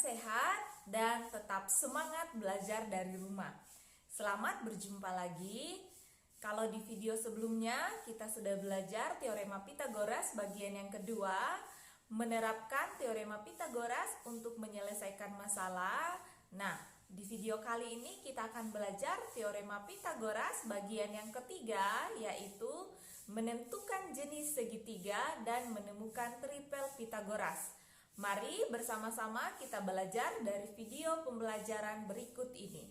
sehat dan tetap semangat belajar dari rumah. Selamat berjumpa lagi. Kalau di video sebelumnya kita sudah belajar teorema Pitagoras bagian yang kedua, menerapkan teorema Pitagoras untuk menyelesaikan masalah. Nah, di video kali ini kita akan belajar teorema Pitagoras bagian yang ketiga, yaitu menentukan jenis segitiga dan menemukan tripel Pitagoras. Mari bersama-sama kita belajar dari video pembelajaran berikut ini.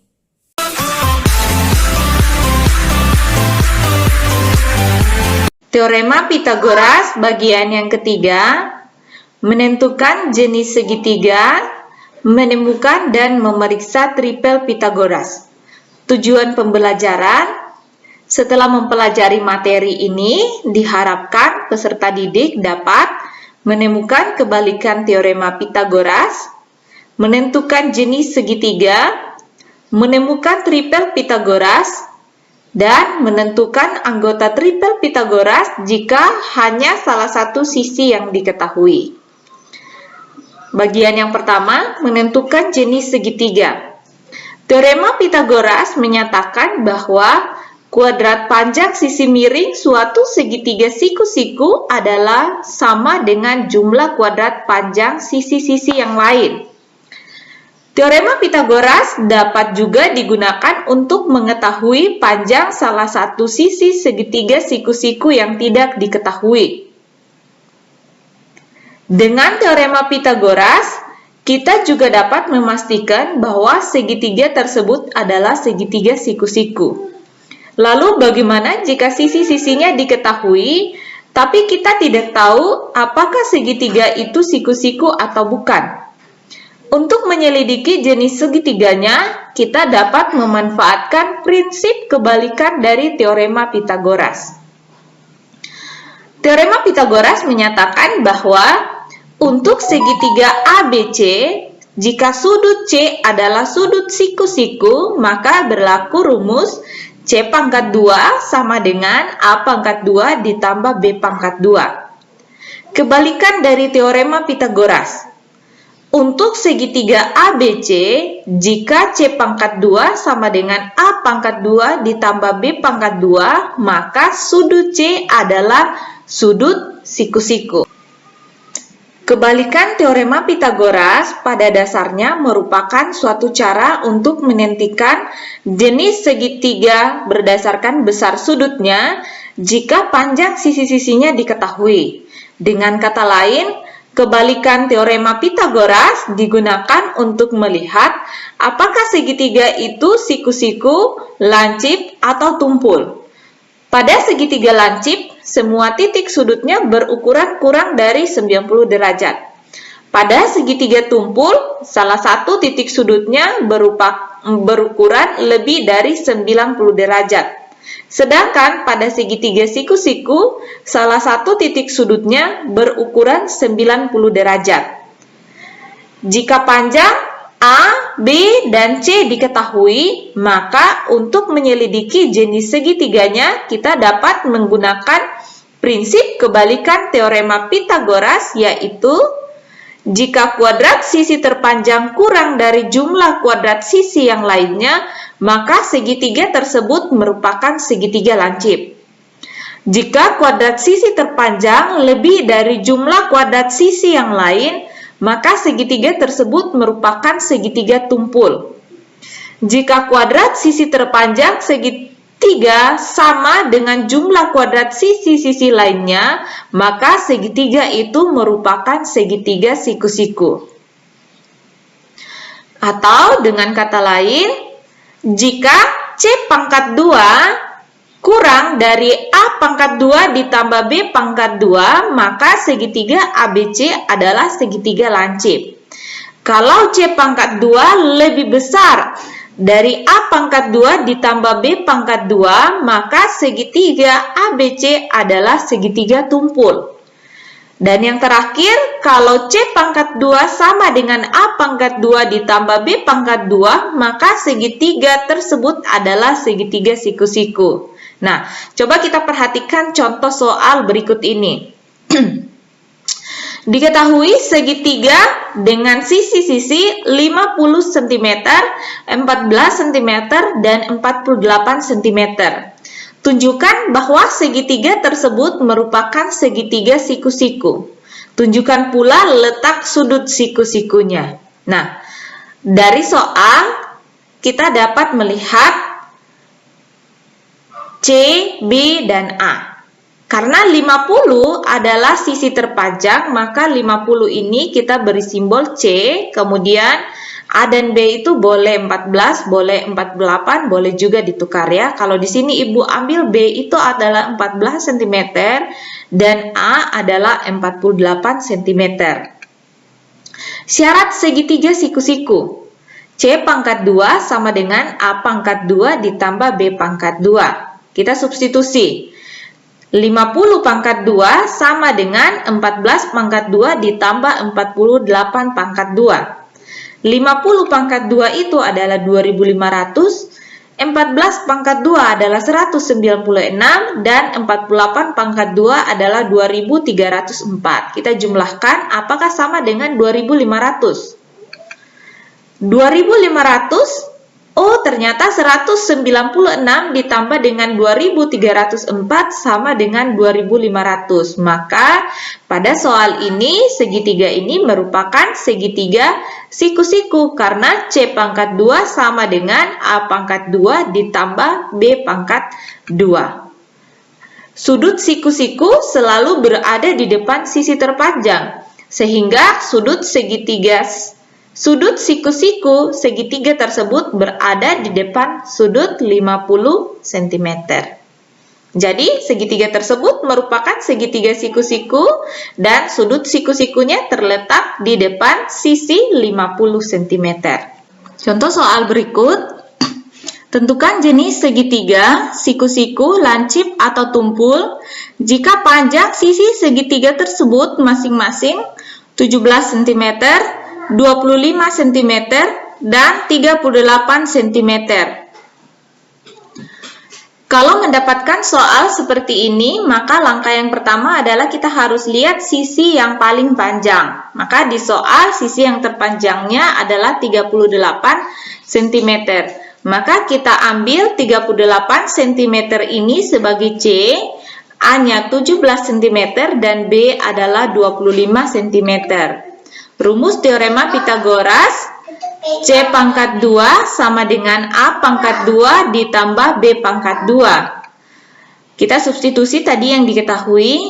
Teorema Pitagoras bagian yang ketiga, menentukan jenis segitiga, menemukan dan memeriksa tripel Pitagoras. Tujuan pembelajaran: setelah mempelajari materi ini, diharapkan peserta didik dapat menemukan kebalikan teorema Pitagoras, menentukan jenis segitiga, menemukan tripel Pitagoras, dan menentukan anggota tripel Pitagoras jika hanya salah satu sisi yang diketahui. Bagian yang pertama, menentukan jenis segitiga. Teorema Pitagoras menyatakan bahwa kuadrat panjang sisi miring suatu segitiga siku-siku adalah sama dengan jumlah kuadrat panjang sisi-sisi yang lain. Teorema Pitagoras dapat juga digunakan untuk mengetahui panjang salah satu sisi segitiga siku-siku yang tidak diketahui. Dengan teorema Pitagoras, kita juga dapat memastikan bahwa segitiga tersebut adalah segitiga siku-siku. Lalu bagaimana jika sisi-sisinya diketahui, tapi kita tidak tahu apakah segitiga itu siku-siku atau bukan? Untuk menyelidiki jenis segitiganya, kita dapat memanfaatkan prinsip kebalikan dari teorema Pitagoras. Teorema Pitagoras menyatakan bahwa untuk segitiga ABC, jika sudut C adalah sudut siku-siku, maka berlaku rumus C pangkat 2 sama dengan A pangkat 2 ditambah B pangkat 2. Kebalikan dari teorema Pitagoras. Untuk segitiga ABC, jika C pangkat 2 sama dengan A pangkat 2 ditambah B pangkat 2, maka sudut C adalah sudut siku-siku. Kebalikan teorema Pitagoras pada dasarnya merupakan suatu cara untuk menentukan jenis segitiga berdasarkan besar sudutnya jika panjang sisi-sisinya diketahui. Dengan kata lain, kebalikan teorema Pitagoras digunakan untuk melihat apakah segitiga itu siku-siku, lancip, atau tumpul. Pada segitiga lancip, semua titik sudutnya berukuran kurang dari 90 derajat. Pada segitiga tumpul, salah satu titik sudutnya berukuran lebih dari 90 derajat. Sedangkan pada segitiga siku-siku, salah satu titik sudutnya berukuran 90 derajat. Jika panjang A, B, dan C diketahui, maka untuk menyelidiki jenis segitiganya kita dapat menggunakan prinsip kebalikan teorema Pitagoras, yaitu jika kuadrat sisi terpanjang kurang dari jumlah kuadrat sisi yang lainnya, maka segitiga tersebut merupakan segitiga lancip. Jika kuadrat sisi terpanjang lebih dari jumlah kuadrat sisi yang lain, maka segitiga tersebut merupakan segitiga tumpul. Jika kuadrat sisi terpanjang segitiga sama dengan jumlah kuadrat sisi-sisi lainnya, maka segitiga itu merupakan segitiga siku-siku. Atau dengan kata lain, jika C pangkat 2 kurang dari A pangkat 2 ditambah B pangkat 2, maka segitiga ABC adalah segitiga lancip. Kalau C pangkat 2 lebih besar dari A pangkat 2 ditambah B pangkat 2, maka segitiga ABC adalah segitiga tumpul. Dan yang terakhir, kalau C pangkat 2 sama dengan A pangkat 2 ditambah B pangkat 2, maka segitiga tersebut adalah segitiga siku-siku. Nah, coba kita perhatikan contoh soal berikut ini. Diketahui segitiga dengan sisi-sisi 50 cm, 14 cm, dan 48 cm. Tunjukkan bahwa segitiga tersebut merupakan segitiga siku-siku. Tunjukkan pula letak sudut siku-sikunya. Nah, dari soal kita dapat melihat C, B, dan A. Karena 50 adalah sisi terpanjang, maka 50 ini kita beri simbol C, kemudian A dan B itu boleh 14, boleh 48, boleh juga ditukar ya. Kalau di sini Ibu ambil B itu adalah 14 cm dan A adalah 48 cm. Syarat segitiga siku-siku. C pangkat 2 sama dengan A pangkat 2 ditambah B pangkat 2. Kita substitusi. 50 pangkat 2 sama dengan 14 pangkat 2 ditambah 48 pangkat 2. 50 pangkat 2 itu adalah 2500, 14 pangkat 2 adalah 196, dan 48 pangkat 2 adalah 2304. Kita jumlahkan apakah sama dengan 2500? 2500, oh ternyata 196 ditambah dengan 2304 sama dengan 2500. Maka pada soal ini segitiga ini merupakan segitiga siku-siku karena C pangkat 2 sama dengan A pangkat 2 ditambah B pangkat 2. Sudut siku-siku selalu berada di depan sisi terpanjang, sehingga sudut siku-siku segitiga tersebut berada di depan sudut 50 cm. Jadi, segitiga tersebut merupakan segitiga siku-siku dan sudut siku-sikunya terletak di depan sisi 50 cm. Contoh soal berikut. Tentukan jenis segitiga, siku-siku, lancip, atau tumpul jika panjang sisi segitiga tersebut masing-masing 17 cm, 25 cm, dan 38 cm. Kalau mendapatkan soal seperti ini, maka langkah yang pertama adalah kita harus lihat sisi yang paling panjang. Maka di soal sisi yang terpanjangnya adalah 38 cm. Maka kita ambil 38 cm ini sebagai C, A-nya 17 cm, dan B adalah 25 cm. Rumus teorema Pitagoras, C pangkat 2 sama dengan A pangkat 2 ditambah B pangkat 2. Kita substitusi tadi yang diketahui,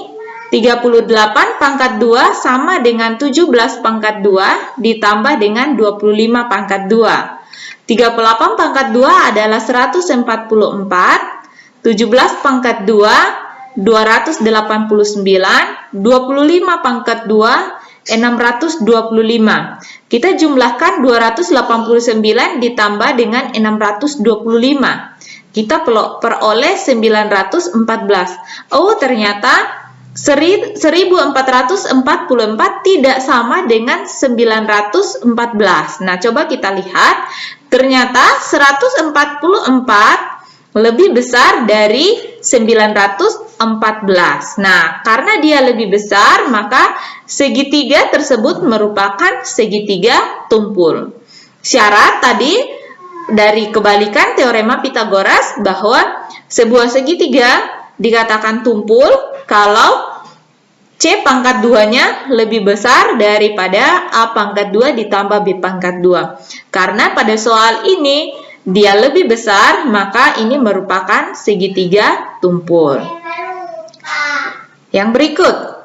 38 pangkat 2 sama dengan 17 pangkat 2 ditambah dengan 25 pangkat 2. 38 pangkat 2 adalah 144, 17 pangkat 2, 289, 25 pangkat 2, 625. Kita jumlahkan 289 ditambah dengan 625. Kita peroleh 914. Oh, ternyata 1444 tidak sama dengan 914. Nah, coba kita lihat. Ternyata 144 lebih besar dari 914. Nah, karena dia lebih besar, maka segitiga tersebut merupakan segitiga tumpul. Syarat tadi dari kebalikan teorema Pitagoras bahwa sebuah segitiga dikatakan tumpul kalau C pangkat 2-nya lebih besar daripada A pangkat 2 ditambah B pangkat 2. Karena pada soal ini dia lebih besar, maka ini merupakan segitiga tumpul. Yang berikut.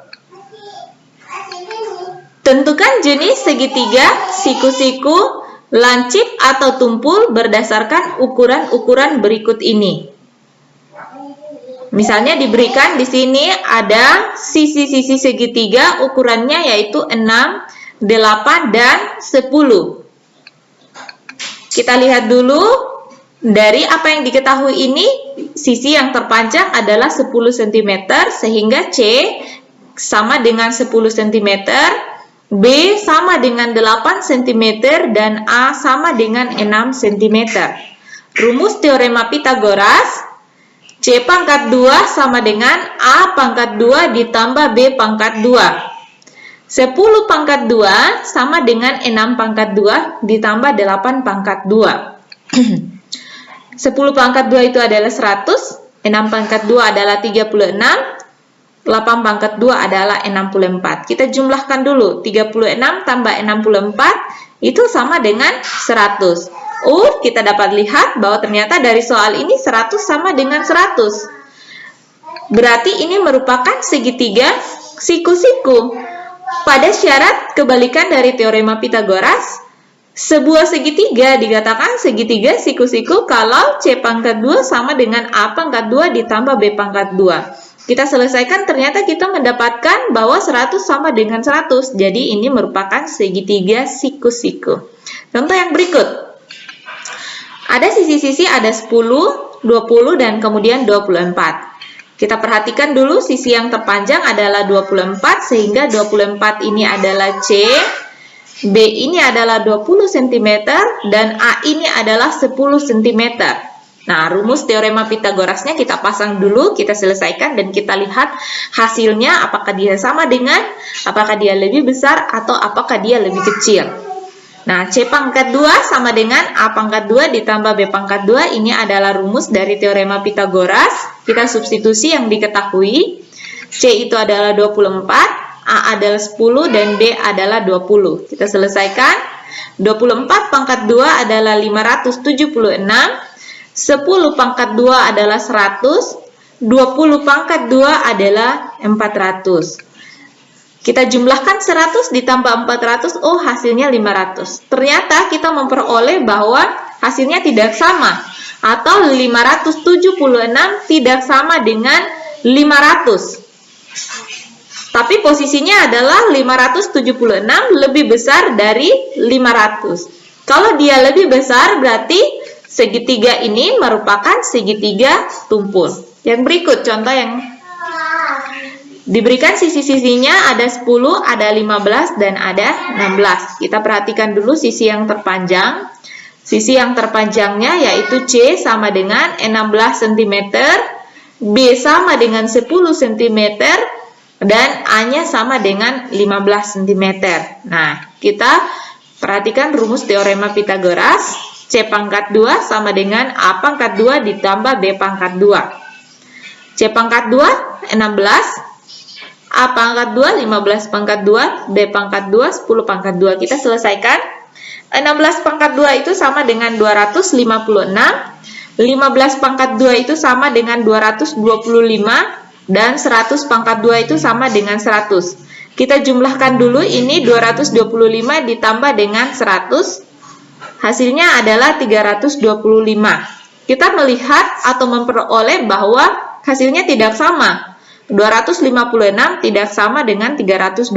Tentukan jenis segitiga, siku-siku, lancip, atau tumpul berdasarkan ukuran-ukuran berikut ini. Misalnya diberikan di sini ada sisi-sisi segitiga ukurannya yaitu 6, 8, dan 10. Kita lihat dulu dari apa yang diketahui ini, sisi yang terpanjang adalah 10 cm sehingga C sama dengan 10 cm, B sama dengan 8 cm, dan A sama dengan 6 cm. Rumus teorema Pitagoras, C pangkat 2 sama dengan A pangkat 2 ditambah B pangkat 2. 10 pangkat 2 sama dengan 6 pangkat 2 ditambah 8 pangkat 2. 10 pangkat 2 itu adalah 100, 6 pangkat 2 adalah 36, 8 pangkat 2 adalah 64. Kita jumlahkan dulu, 36 tambah 64 itu sama dengan 100. Kita dapat lihat bahwa ternyata dari soal ini 100 sama dengan 100. Berarti ini merupakan segitiga siku-siku. Pada syarat kebalikan dari teorema Pitagoras, sebuah segitiga dikatakan segitiga siku-siku kalau C pangkat 2 sama dengan A pangkat 2 ditambah B pangkat 2. Kita selesaikan, ternyata kita mendapatkan bahwa 100 sama dengan 100. Jadi ini merupakan segitiga siku-siku. Contoh yang berikut. Ada sisi-sisi ada 10, 20, dan kemudian 24. Kita perhatikan dulu sisi yang terpanjang adalah 24, sehingga 24 ini adalah C, B ini adalah 20 cm, dan A ini adalah 10 cm. Nah, rumus teorema Pitagorasnya kita pasang dulu, kita selesaikan, dan kita lihat hasilnya apakah dia sama dengan, apakah dia lebih besar, atau apakah dia lebih kecil. Nah, C pangkat 2 sama dengan A pangkat 2 ditambah B pangkat 2. Ini adalah rumus dari teorema Pitagoras. Kita substitusi yang diketahui. C itu adalah 24, A adalah 10, dan B adalah 20. Kita selesaikan. 24 pangkat 2 adalah 576. 10 pangkat 2 adalah 100. 20 pangkat 2 adalah 400. Kita jumlahkan 100 ditambah 400, hasilnya 500. Ternyata kita memperoleh bahwa hasilnya tidak sama, atau 576 tidak sama dengan 500. Tapi posisinya adalah 576 lebih besar dari 500. Kalau dia lebih besar, berarti segitiga ini merupakan segitiga tumpul. Yang berikut, contoh yang diberikan sisi-sisinya ada 10, ada 15, dan ada 16. Kita perhatikan dulu sisi yang terpanjang. Sisi yang terpanjangnya yaitu C sama dengan 16 cm, B sama dengan 10 cm, dan A-nya sama dengan 15 cm. Nah, kita perhatikan rumus teorema Pitagoras. C pangkat 2 sama dengan A pangkat 2 ditambah B pangkat 2. C pangkat 2, 16. A pangkat 2, 15 pangkat 2, B pangkat 2, 10 pangkat 2. Kita selesaikan. 16 pangkat 2 itu sama dengan 256. 15 pangkat 2 itu sama dengan 225. Dan 100 pangkat 2 itu sama dengan 100. Kita jumlahkan dulu, ini 225 ditambah dengan 100. Hasilnya adalah 325. Kita melihat atau memperoleh bahwa hasilnya tidak sama. 256 tidak sama dengan 325.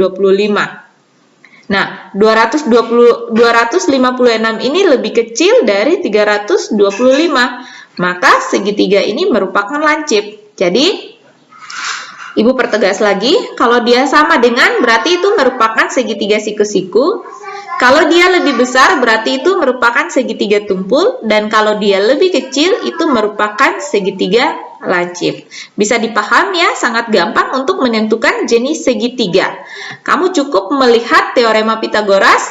Nah, 256 ini lebih kecil dari 325. Maka segitiga ini merupakan lancip. Jadi, Ibu pertegas lagi, kalau dia sama dengan berarti itu merupakan segitiga siku-siku. Kalau dia lebih besar berarti itu merupakan segitiga tumpul, dan kalau dia lebih kecil itu merupakan segitiga lancip. Bisa dipahami ya, sangat gampang untuk menentukan jenis segitiga. Kamu cukup melihat teorema Pitagoras,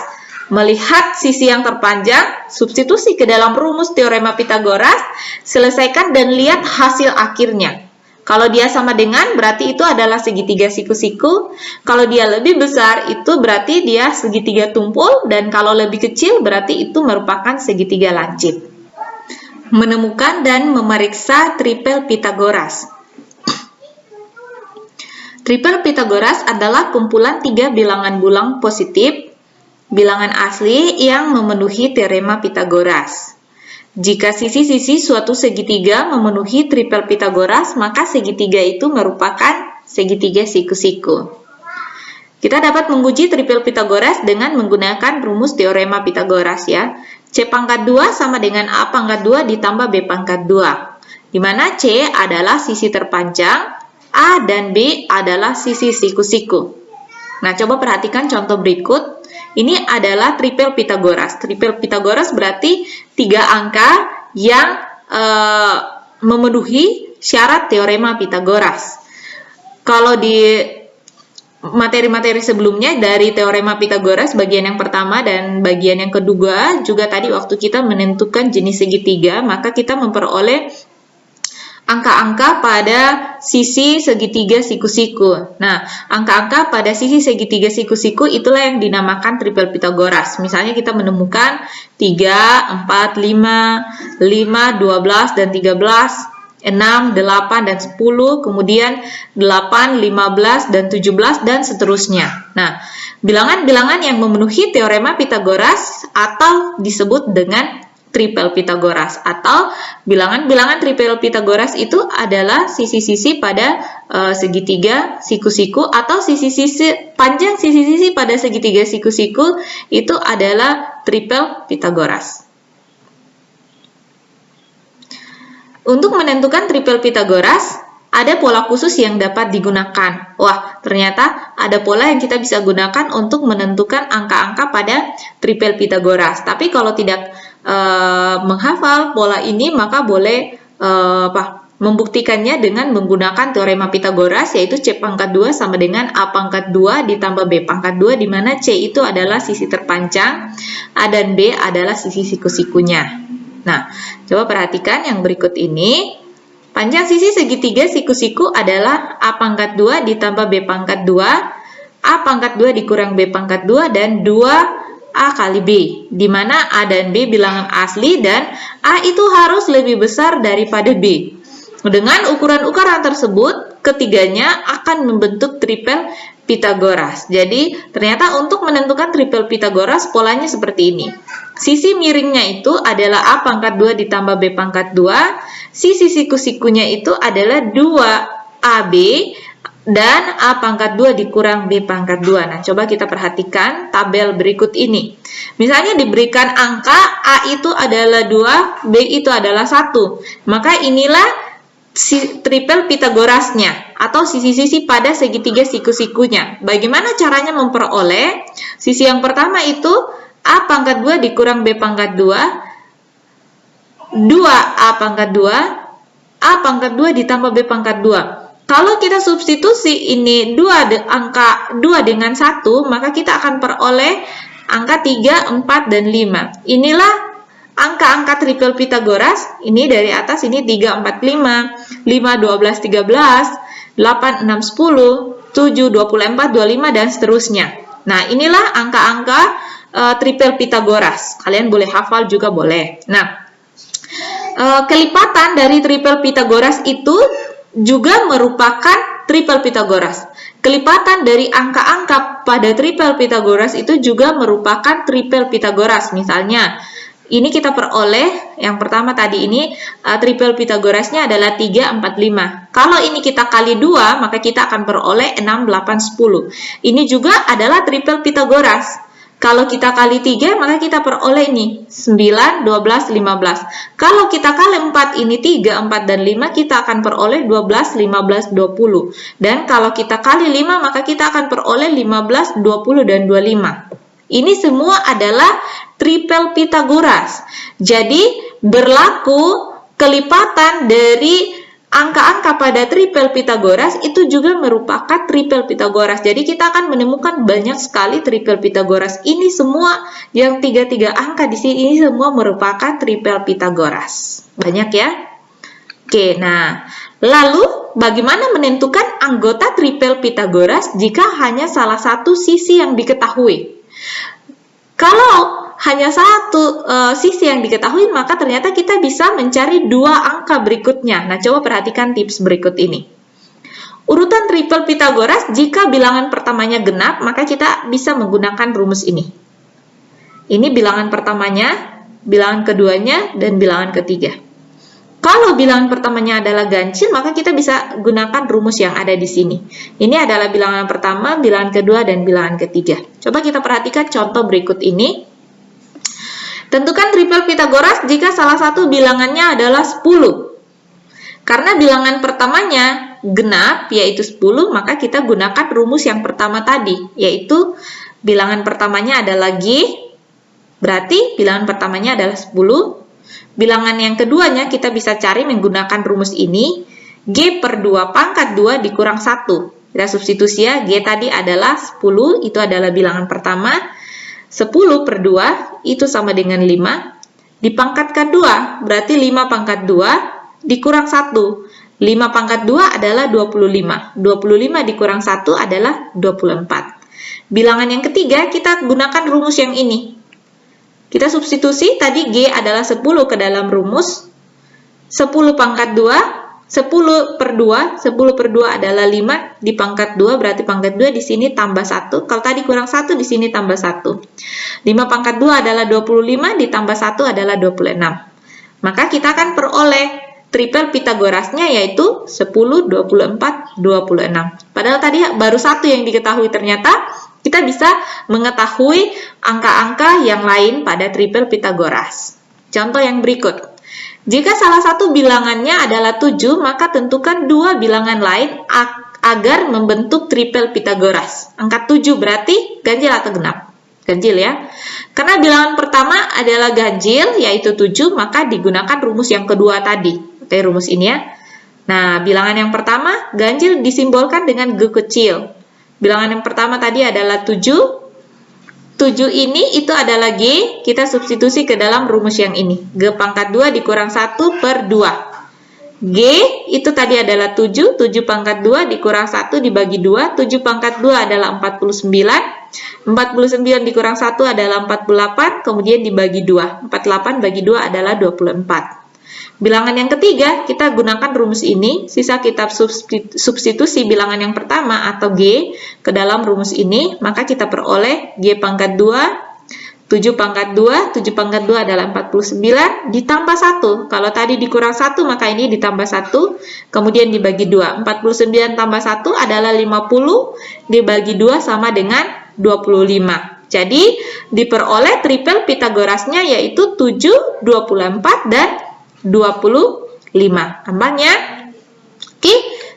melihat sisi yang terpanjang, substitusi ke dalam rumus teorema Pitagoras, selesaikan dan lihat hasil akhirnya. Kalau dia sama dengan berarti itu adalah segitiga siku-siku. Kalau dia lebih besar itu berarti dia segitiga tumpul, dan kalau lebih kecil berarti itu merupakan segitiga lancip. Menemukan dan memeriksa tripel Pitagoras. Tripel Pitagoras adalah kumpulan 3 bilangan bulang positif, bilangan asli yang memenuhi teorema Pitagoras. Jika sisi-sisi suatu segitiga memenuhi tripel Pitagoras, maka segitiga itu merupakan segitiga siku-siku. Kita dapat menguji tripel Pitagoras dengan menggunakan rumus teorema Pitagoras ya. C pangkat 2 sama dengan A pangkat 2 ditambah B pangkat 2. Di mana C adalah sisi terpanjang, A dan B adalah sisi siku-siku. Nah, coba perhatikan contoh berikut. Ini adalah tripel Pitagoras. Tripel Pitagoras berarti 3 angka yang memenuhi syarat teorema Pitagoras. Kalau di materi-materi sebelumnya dari teorema Pitagoras bagian yang pertama dan bagian yang kedua, juga tadi waktu kita menentukan jenis segitiga, maka kita memperoleh angka-angka pada sisi segitiga siku-siku. Nah, angka-angka pada sisi segitiga siku-siku itulah yang dinamakan triple Pitagoras. Misalnya kita menemukan 3, 4, 5, 12, dan 13, 6, 8, dan 10, kemudian 8, 15, dan 17, dan seterusnya. Nah, bilangan-bilangan yang memenuhi teorema Pitagoras atau disebut dengan triple Pitagoras, atau bilangan-bilangan triple Pitagoras itu adalah sisi-sisi pada segitiga siku-siku, atau sisi-sisi panjang sisi-sisi pada segitiga siku-siku itu adalah triple Pitagoras. Untuk menentukan triple Pitagoras, ada pola khusus yang dapat digunakan. Wah, ternyata ada pola yang kita bisa gunakan untuk menentukan angka-angka pada triple Pitagoras. Tapi kalau tidak menghafal pola ini, maka boleh membuktikannya dengan menggunakan teorema Pitagoras, yaitu C pangkat 2 sama dengan A pangkat 2 ditambah B pangkat 2, di mana C itu adalah sisi terpanjang, A dan B adalah sisi siku-sikunya. Nah, coba perhatikan yang berikut ini. Panjang sisi segitiga siku-siku adalah A pangkat 2 ditambah B pangkat 2, A pangkat 2 dikurang B pangkat 2, dan 2A kali B, di mana A dan B bilangan asli dan A itu harus lebih besar daripada B. Dengan ukuran-ukuran tersebut, ketiganya akan membentuk triple Pitagoras. Jadi, ternyata untuk menentukan triple Pitagoras, polanya seperti ini. Sisi miringnya itu adalah A pangkat 2 ditambah B pangkat 2, sisi siku-sikunya itu adalah 2AB, dan A pangkat 2 dikurang B pangkat 2. Nah, coba kita perhatikan tabel berikut ini. Misalnya diberikan angka A itu adalah 2, B itu adalah 1. Maka inilah triple Pitagorasnya, atau sisi-sisi pada segitiga siku-sikunya. Bagaimana caranya memperoleh? Sisi yang pertama itu A pangkat 2 dikurang B pangkat 2, 2A pangkat 2, A pangkat 2 ditambah B pangkat 2. Kalau kita substitusi ini angka 2 dengan 1, maka kita akan peroleh angka 3, 4, dan 5. Inilah angka-angka triple Pitagoras. Ini dari atas, ini 3, 4, 5, 5, 12, 13, 8, 6, 10, 7, 24, 25, dan seterusnya. Nah, inilah angka-angka triple Pitagoras. Kalian boleh hafal juga boleh. Nah, kelipatan dari triple Pitagoras itu juga merupakan triple Pitagoras. Kelipatan dari angka-angka pada triple Pitagoras itu juga merupakan triple Pitagoras. Misalnya, ini kita peroleh, yang pertama tadi ini, triple Pitagorasnya adalah 3, 4, 5. Kalau ini kita kali 2, maka kita akan peroleh 6, 8, 10. Ini juga adalah triple Pitagoras. Kalau kita kali 3, maka kita peroleh ini 9, 12, 15. Kalau kita kali 4, ini 3, 4, dan 5, kita akan peroleh 12, 15, 20. Dan kalau kita kali 5, maka kita akan peroleh 15, 20, dan 25. Ini semua adalah triple Pitagoras. Jadi, berlaku kelipatan dari angka-angka pada triple Pitagoras itu juga merupakan triple Pitagoras. Jadi kita akan menemukan banyak sekali triple Pitagoras. Ini semua yang tiga angka di sini, ini semua merupakan triple Pitagoras. Banyak ya? Oke, nah lalu bagaimana menentukan anggota triple Pitagoras jika hanya salah satu sisi yang diketahui? Kalau hanya satu sisi yang diketahui, maka ternyata kita bisa mencari dua angka berikutnya. Nah, coba perhatikan tips berikut ini. Urutan triple Pitagoras, jika bilangan pertamanya genap, maka kita bisa menggunakan rumus ini. Ini bilangan pertamanya, bilangan keduanya, dan bilangan ketiga. Kalau bilangan pertamanya adalah ganjil, maka kita bisa gunakan rumus yang ada di sini. Ini adalah bilangan pertama, bilangan kedua, dan bilangan ketiga. Coba kita perhatikan contoh berikut ini. Tentukan triple Pitagoras jika salah satu bilangannya adalah 10. Karena bilangan pertamanya genap, yaitu 10, maka kita gunakan rumus yang pertama tadi, yaitu bilangan pertamanya adalah G, berarti bilangan pertamanya adalah 10. Bilangan yang keduanya kita bisa cari menggunakan rumus ini, G per 2 pangkat 2 dikurang 1. Kita substitusi ya, G tadi adalah 10, itu adalah bilangan pertama. 10 per 2 itu sama dengan 5. Dipangkatkan 2, berarti 5 pangkat 2 dikurang 1. 5 pangkat 2 adalah 25. 25 dikurang 1 adalah 24. Bilangan yang ketiga, kita gunakan rumus yang ini. Kita substitusi, tadi G adalah 10 ke dalam rumus. 10 pangkat 2, 10 per 2, 10 per 2 adalah 5, dipangkat 2, berarti pangkat 2 di sini tambah 1. Kalau tadi kurang 1, di sini tambah 1. 5 pangkat 2 adalah 25, ditambah 1 adalah 26. Maka kita akan peroleh triple Pitagorasnya yaitu 10, 24, 26. Padahal tadi baru 1 yang diketahui, ternyata kita bisa mengetahui angka-angka yang lain pada triple Pitagoras. Contoh yang berikut. Jika salah satu bilangannya adalah 7, maka tentukan dua bilangan lain agar membentuk triple Pitagoras. Angka 7 berarti ganjil atau genap? Ganjil ya. Karena bilangan pertama adalah ganjil, yaitu 7, maka digunakan rumus yang kedua tadi. Oke, rumus ini ya. Nah, bilangan yang pertama, ganjil disimbolkan dengan G kecil. Bilangan yang pertama tadi adalah 7. 7 ini itu adalah G, kita substitusi ke dalam rumus yang ini. G pangkat 2 dikurang 1 per 2. G itu tadi adalah 7, 7 pangkat 2 dikurang 1 dibagi 2, 7 pangkat 2 adalah 49, 49 dikurang 1 adalah 48, kemudian dibagi 2, 48 bagi 2 adalah 24. Bilangan yang ketiga, kita gunakan rumus ini, sisa kita substitusi bilangan yang pertama atau G ke dalam rumus ini, maka kita peroleh G pangkat 2, 7 pangkat 2, 7 pangkat 2 adalah 49, ditambah 1. Kalau tadi dikurang 1, maka ini ditambah 1, kemudian dibagi 2. 49 tambah 1 adalah 50, dibagi 2 sama dengan 25. Jadi, diperoleh triple Pitagorasnya yaitu 7, 24, dan 25. Gampangnya? Oke,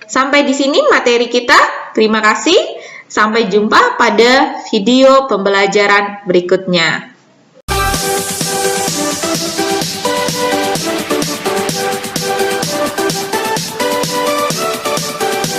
sampai di sini materi kita. Terima kasih. Sampai jumpa pada video pembelajaran berikutnya.